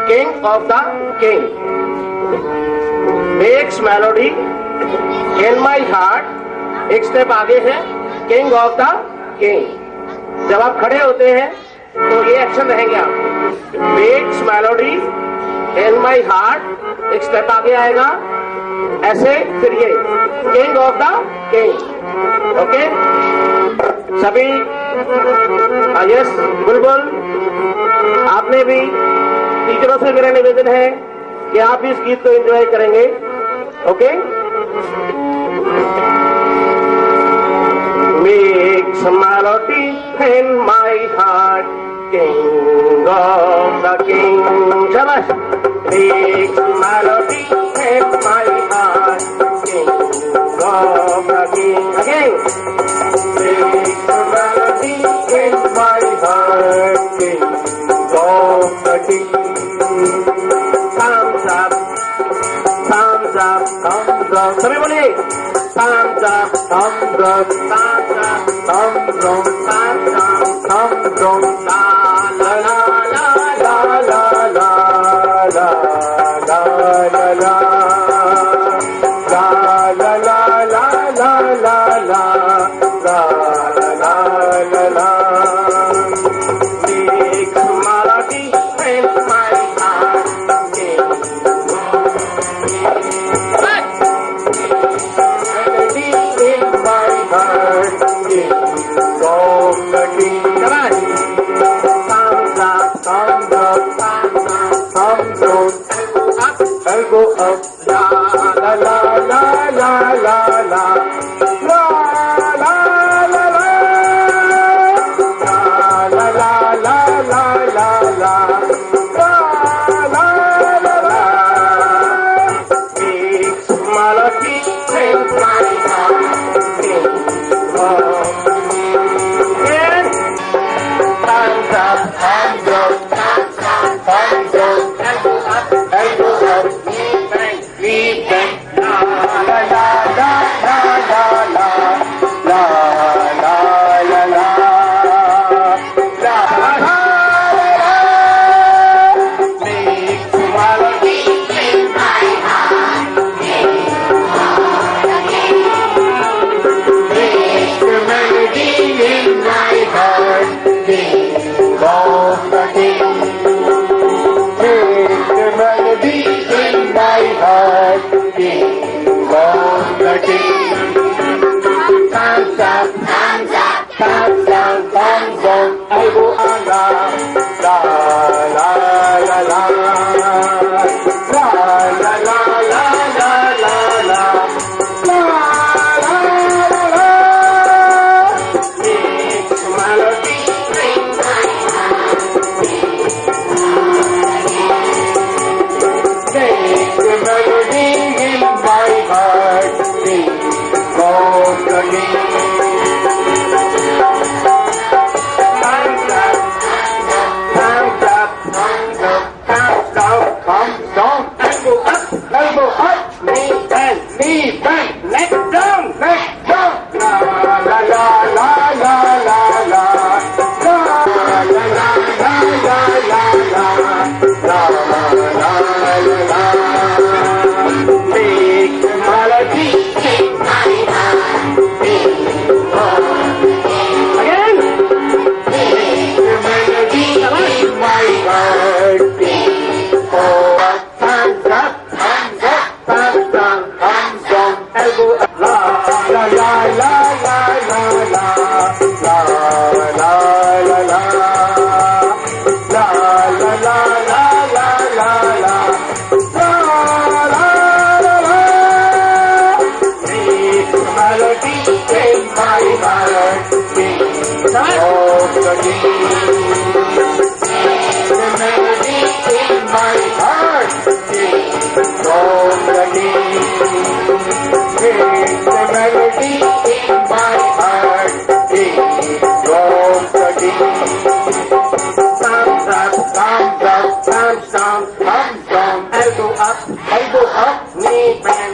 king of the king makes melody in my heart। एक step आगे है king of the king। जब आप खड़े होते हैं तो ये एक्शन रहेंगे आप makes melody in my heart। एक स्टेप आगे आएगा ऐसे, फिर ये king of the king। Okay सभी, यस बुलबुल, आपने भी, टीचरों से मेरा निवेदन है कि आप इस गीत को एंजॉय करेंगे। Okay Makes melody in my heart, king of the king। शाबाश। Makes melody in my heart, king of the king। Again। Makes melody in my heart, king of the king। Thumbs up, thumbs up, thumbs up। सभी बोलिए thumbs up, thumbs up, thumbs up, thumbs up, thumbs up, thumbs up। La la la la la la la la la la la la la la la la la la। Make melody in my heart, elbow up, la la la la la la la la la la la la la la la la la la। Makes melody in my heart, and thumbs up, thumbs up, thumbs up, thumbs up, elbow up, elbow up, knee bend, la la la la la la la la la la la la la। Makes melody in my heart, makes melody in my heart, king of the king। Makes melody in my heart, king of the king। Thumbs up, thumbs up, thumbs down, thumbs up, elbow on la la la la la la la la la la la la la la। Makes melody in my heart, makes melody in my heart, king of the king। Thumbs up, thumbs up, thumbs up, thumbs down, thumbs down, elbow up, knee bend, neck down, neck down, la la la la la la la la la la la la la la। Make melody in my heart, again। Make melody in my heart, oh, thumbs up, thumbs up, thumbs down, thumbs down, elbow up, la la la la la la la la la la la la la la la la la la la। Make melody in my heart, king of the king। Melody in my heart, king of the king। Make the melody in my heart, king of the king। Thumbs up, thumbs up, thumbs down, thumbs down, elbow up, knee bend,